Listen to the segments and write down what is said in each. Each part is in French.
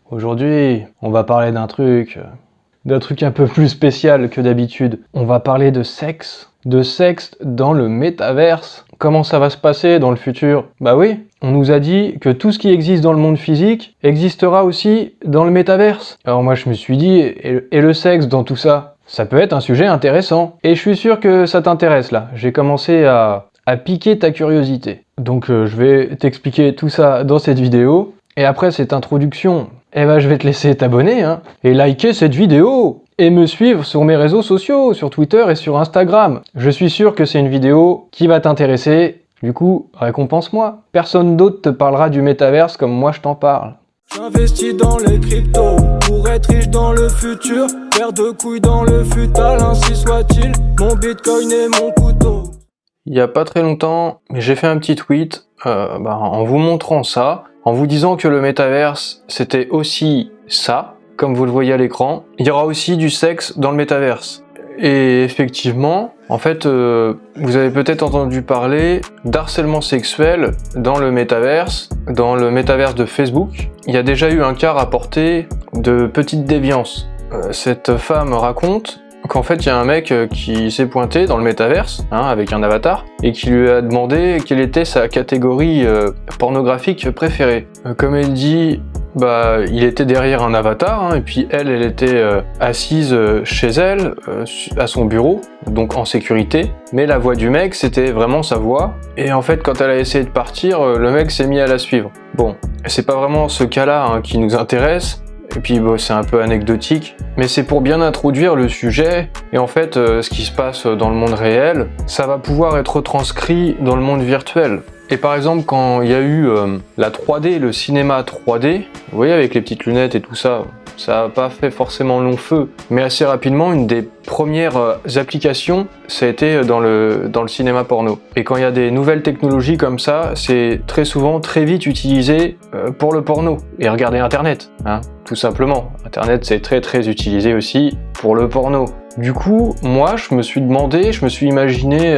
Aujourd'hui, on va parler d'un truc un peu plus spécial que d'habitude. On va parler de sexe dans le métaverse. Comment ça va se passer dans le futur? Bah oui, on nous a dit que tout ce qui existe dans le monde physique existera aussi dans le métaverse. Alors moi je me suis dit, et le sexe dans tout ça? Ça peut être un sujet intéressant. Et je suis sûr que ça t'intéresse là. J'ai commencé à piquer ta curiosité. Donc je vais t'expliquer tout ça dans cette vidéo. Et après cette introduction, je vais te laisser t'abonner et liker cette vidéo. Et me suivre sur mes réseaux sociaux, sur Twitter et sur Instagram. Je suis sûr que c'est une vidéo qui va t'intéresser. Du coup, récompense-moi. Personne d'autre te parlera du métaverse comme moi je t'en parle. J'investis dans les cryptos pour être riche dans le futur. Paire de couilles dans le futal, ainsi soit-il. Mon bitcoin est mon couteau. Il y a pas très longtemps, j'ai fait un petit tweet en vous montrant ça, en vous disant que le métaverse c'était aussi ça, comme vous le voyez à l'écran. Il y aura aussi du sexe dans le métaverse. Et effectivement, en fait, vous avez peut-être entendu parler d'harcèlement sexuel dans le métaverse de Facebook. Il y a déjà eu un cas rapporté de petite déviance. Cette femme raconte qu'en fait, il y a un mec qui s'est pointé dans le métaverse, avec un avatar, et qui lui a demandé quelle était sa catégorie pornographique préférée. Comme elle dit, il était derrière un avatar, et puis elle était assise chez elle, à son bureau, donc en sécurité, mais la voix du mec, c'était vraiment sa voix, et en fait, quand elle a essayé de partir, le mec s'est mis à la suivre. Bon, c'est pas vraiment ce cas-là qui nous intéresse, et puis c'est un peu anecdotique, mais c'est pour bien introduire le sujet, et en fait ce qui se passe dans le monde réel, ça va pouvoir être retranscrit dans le monde virtuel. Et par exemple quand il y a eu la 3D, le cinéma 3D, vous voyez avec les petites lunettes et tout ça, ça n'a pas fait forcément long feu, mais assez rapidement une des premières applications, ça a été dans le cinéma porno. Et quand il y a des nouvelles technologies comme ça, c'est très souvent très vite utilisé pour le porno. Et regardez Internet, tout simplement. Internet c'est très utilisé aussi pour le porno. Du coup, moi je me suis imaginé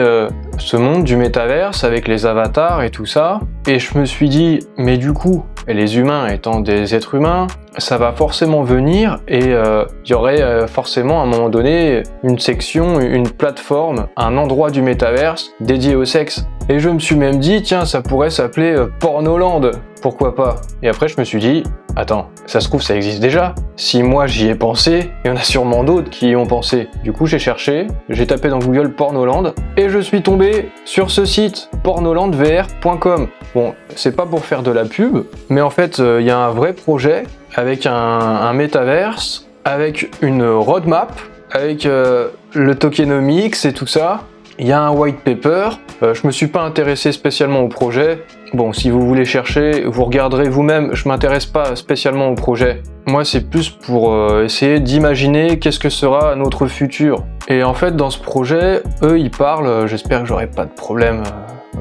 ce monde du métaverse avec les avatars et tout ça, et je me suis dit, mais du coup, les humains étant des êtres humains, ça va forcément venir et il y aurait forcément à un moment donné une section, une plateforme, un endroit du métaverse dédié au sexe. Et je me suis même dit, tiens, ça pourrait s'appeler Pornoland, pourquoi pas? Et après je me suis dit, attends, ça se trouve ça existe déjà. Si moi j'y ai pensé, il y en a sûrement d'autres qui y ont pensé. Du coup j'ai cherché, j'ai tapé dans Google Pornoland et je suis tombé sur ce site, pornolandvr.com. Bon, c'est pas pour faire de la pub, mais en fait il y a un vrai projet avec un métaverse, avec une roadmap, avec le tokenomics et tout ça. Il y a un white paper, je me suis pas intéressé spécialement au projet. Bon, si vous voulez chercher, vous regarderez vous-même, je m'intéresse pas spécialement au projet. Moi, c'est plus pour essayer d'imaginer qu'est-ce que sera notre futur. Et en fait, dans ce projet, eux, ils parlent, j'espère que j'aurai pas de problème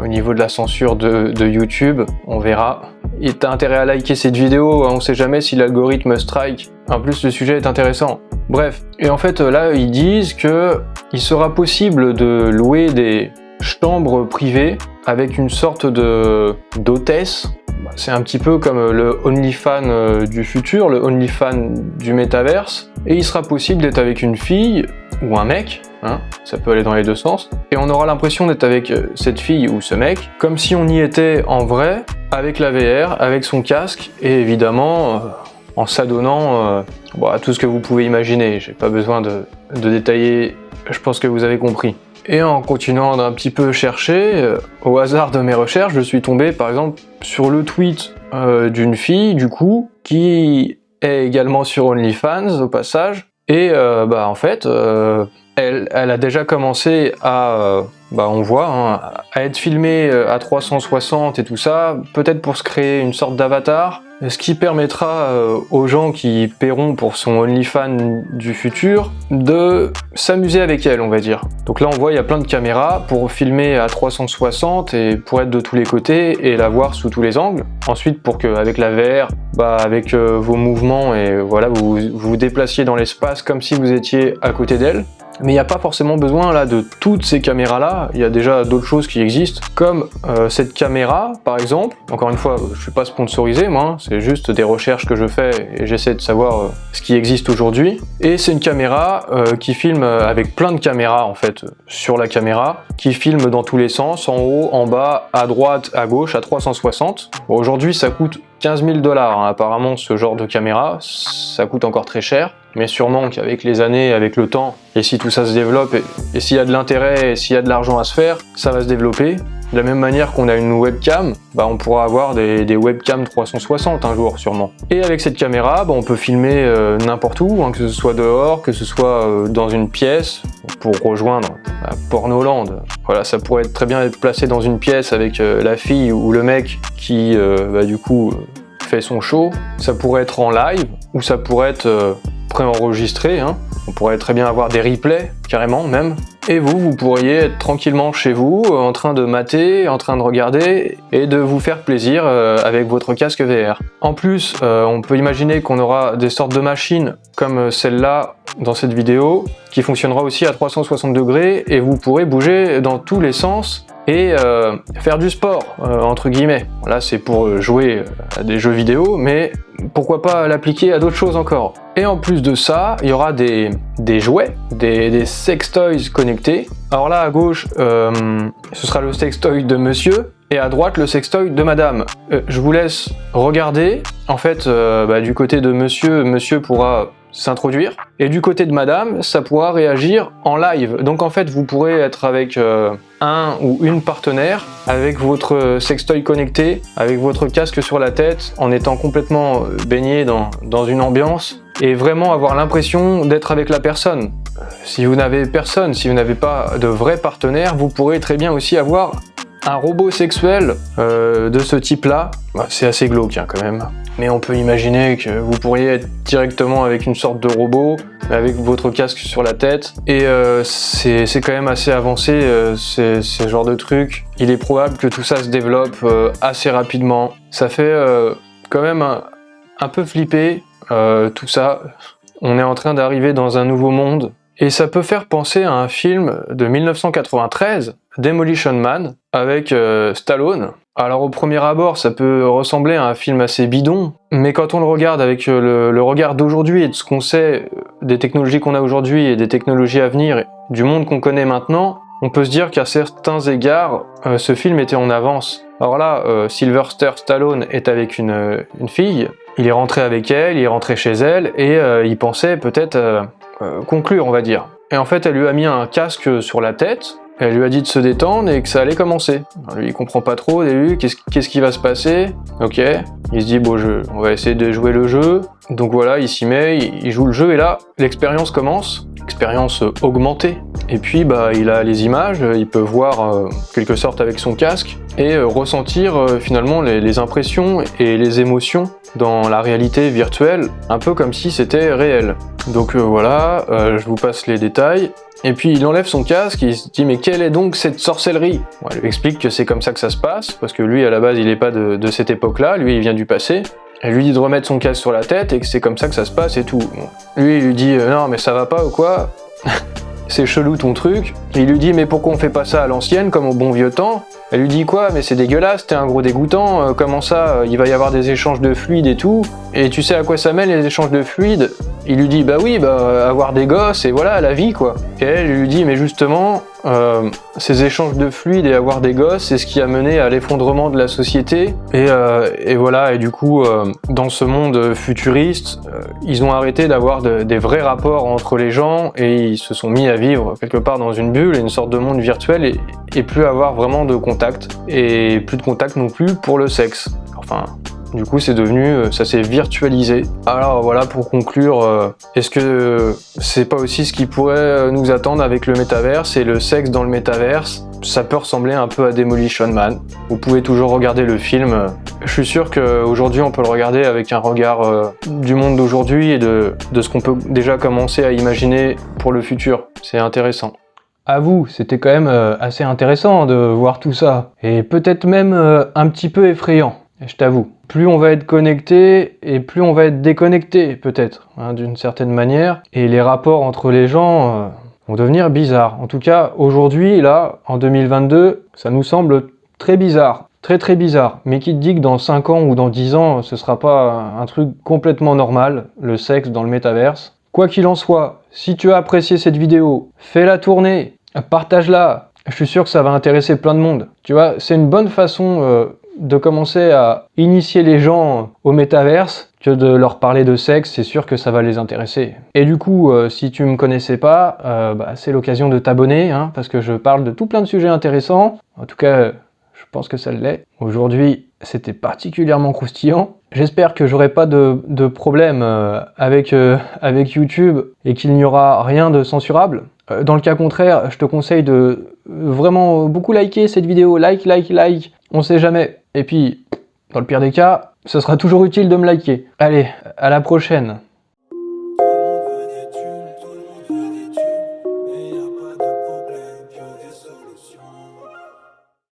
au niveau de la censure de YouTube, on verra. Et t'as intérêt à liker cette vidéo, on sait jamais si l'algorithme strike. En plus, le sujet est intéressant. Bref, et en fait, là, ils disent que il sera possible de louer des chambres privées avec une sorte d'hôtesse. C'est un petit peu comme le OnlyFans du futur, le OnlyFans du métaverse. Et il sera possible d'être avec une fille ou un mec, ça peut aller dans les deux sens. Et on aura l'impression d'être avec cette fille ou ce mec, comme si on y était en vrai, avec la VR, avec son casque, et évidemment en s'adonnant à tout ce que vous pouvez imaginer. J'ai pas besoin de détailler, je pense que vous avez compris. Et en continuant d'un petit peu chercher, au hasard de mes recherches, je suis tombé par exemple sur le tweet d'une fille du coup, qui est également sur OnlyFans au passage, et en fait, elle a déjà commencé à, on voit, à être filmée à 360 et tout ça, peut-être pour se créer une sorte d'avatar, ce qui permettra aux gens qui paieront pour son OnlyFans du futur de s'amuser avec elle, on va dire. Donc là on voit il y a plein de caméras pour filmer à 360 et pour être de tous les côtés et la voir sous tous les angles. Ensuite pour que avec la VR, avec vos mouvements et voilà, vous vous déplaciez dans l'espace comme si vous étiez à côté d'elle. Mais il n'y a pas forcément besoin là de toutes ces caméras-là, il y a déjà d'autres choses qui existent, comme cette caméra par exemple. Encore une fois, je suis pas sponsorisé moi, c'est juste des recherches que je fais et j'essaie de savoir ce qui existe aujourd'hui. Et c'est une caméra qui filme avec plein de caméras en fait sur la caméra, qui filme dans tous les sens, en haut, en bas, à droite, à gauche, à 360. Bon, aujourd'hui ça coûte 15 000 $, hein, apparemment ce genre de caméra, ça coûte encore très cher, mais sûrement qu'avec les années, avec le temps, et si tout ça se développe, et s'il y a de l'intérêt, et s'il y a de l'argent à se faire, ça va se développer. De la même manière qu'on a une webcam, on pourra avoir des webcams 360 un jour sûrement. Et avec cette caméra, on peut filmer n'importe où, hein, que ce soit dehors, que ce soit dans une pièce, pour rejoindre Pornoland. Voilà, ça pourrait très bien être placé dans une pièce avec la fille ou le mec qui, du coup, fait son show. Ça pourrait être en live, ou ça pourrait être préenregistré, hein. On pourrait très bien avoir des replays, carrément même. Et vous pourriez être tranquillement chez vous, en train de mater, en train de regarder, et de vous faire plaisir avec votre casque VR. En plus, on peut imaginer qu'on aura des sortes de machines comme celle-là dans cette vidéo, qui fonctionnera aussi à 360 degrés, et vous pourrez bouger dans tous les sens, et faire du sport, entre guillemets. Là, c'est pour jouer à des jeux vidéo, mais pourquoi pas l'appliquer à d'autres choses encore. Et en plus de ça, il y aura des jouets, des sextoys connectés. Alors là, à gauche, ce sera le sextoy de monsieur, et à droite, le sextoy de madame. Je vous laisse regarder. En fait, du côté de monsieur, monsieur pourra s'introduire, et du côté de madame, ça pourra réagir en live. Donc en fait, vous pourrez être avec un ou une partenaire, avec votre sextoy connecté, avec votre casque sur la tête, en étant complètement baigné dans une ambiance, et vraiment avoir l'impression d'être avec la personne. Si vous n'avez personne, si vous n'avez pas de vrai partenaire, vous pourrez très bien aussi avoir un robot sexuel de ce type-là. C'est assez glauque hein, quand même. Mais on peut imaginer que vous pourriez être directement avec une sorte de robot, avec votre casque sur la tête. Et c'est quand même assez avancé, ce genre de truc. Il est probable que tout ça se développe assez rapidement. Ça fait quand même un peu flipper, tout ça. On est en train d'arriver dans un nouveau monde. Et ça peut faire penser à un film de 1993, Demolition Man, avec Stallone. Alors au premier abord, ça peut ressembler à un film assez bidon, mais quand on le regarde avec le regard d'aujourd'hui et de ce qu'on sait des technologies qu'on a aujourd'hui et des technologies à venir, du monde qu'on connaît maintenant, on peut se dire qu'à certains égards, ce film était en avance. Alors là, Sylvester Stallone est avec une fille, il est rentré avec elle, il est rentré chez elle, et il pensait peut-être conclure, on va dire. Et en fait, elle lui a mis un casque sur la tête, elle lui a dit de se détendre et que ça allait commencer. Alors, lui, il comprend pas trop au début, qu'est-ce qui va se passer? Ok, il se dit, bon, on va essayer de jouer le jeu. Donc voilà, il s'y met, il joue le jeu, et là, l'expérience commence, expérience augmentée. Et puis, il a les images, il peut voir quelque sorte avec son casque, et ressentir finalement les impressions et les émotions dans la réalité virtuelle, un peu comme si c'était réel. Donc voilà, je vous passe les détails. Et puis il enlève son casque, il se dit mais quelle est donc cette sorcellerie? Bon, elle lui explique que c'est comme ça que ça se passe, parce que lui à la base il n'est pas de cette époque-là, lui il vient du passé. Elle lui dit de remettre son casque sur la tête et que c'est comme ça que ça se passe et tout. Bon. Lui il lui dit non mais ça va pas ou quoi? C'est chelou ton truc. Et il lui dit mais pourquoi on fait pas ça à l'ancienne comme au bon vieux temps? Elle lui dit quoi? Mais c'est dégueulasse, t'es un gros dégoûtant, comment ça, il va y avoir des échanges de fluides et tout? Et tu sais à quoi ça mène les échanges de fluides? Il lui dit bah oui, avoir des gosses et voilà, la vie quoi. Et elle lui dit mais justement, ces échanges de fluides et avoir des gosses, c'est ce qui a mené à l'effondrement de la société. Et voilà, et du coup, dans ce monde futuriste, ils ont arrêté d'avoir des vrais rapports entre les gens et ils se sont mis à vivre quelque part dans une bulle, une sorte de monde virtuel et plus avoir vraiment de contact. Et plus de contact non plus pour le sexe. Enfin... Du coup, c'est devenu, ça s'est virtualisé. Alors voilà, pour conclure, est-ce que c'est pas aussi ce qui pourrait nous attendre avec le métaverse et le sexe dans le métaverse? Ça peut ressembler un peu à Demolition Man. Vous pouvez toujours regarder le film. Je suis sûr qu'aujourd'hui, on peut le regarder avec un regard du monde d'aujourd'hui et de ce qu'on peut déjà commencer à imaginer pour le futur. C'est intéressant. À vous, c'était quand même assez intéressant de voir tout ça. Et peut-être même un petit peu effrayant, je t'avoue. Plus on va être connecté et plus on va être déconnecté, peut-être, hein, d'une certaine manière. Et les rapports entre les gens vont devenir bizarres. En tout cas, aujourd'hui, là, en 2022, ça nous semble très bizarre. Très bizarre. Mais qui te dit que dans 5 ans ou dans 10 ans, ce sera pas un truc complètement normal, le sexe dans le métaverse. Quoi qu'il en soit, si tu as apprécié cette vidéo, fais-la tourner, partage-la. Je suis sûr que ça va intéresser plein de monde. Tu vois, c'est une bonne façon de commencer à initier les gens au métaverse que de leur parler de sexe. C'est sûr que ça va les intéresser. Et du coup, si tu me connaissais pas, c'est l'occasion de t'abonner, hein, parce que je parle de tout plein de sujets intéressants. En tout cas, je pense que ça l'est. Aujourd'hui, c'était particulièrement croustillant. J'espère que j'aurai pas de problème avec YouTube et qu'il n'y aura rien de censurable. Dans le cas contraire, je te conseille de vraiment beaucoup liker cette vidéo. Like. On sait jamais. Et puis, dans le pire des cas, ce sera toujours utile de me liker. Allez, à la prochaine.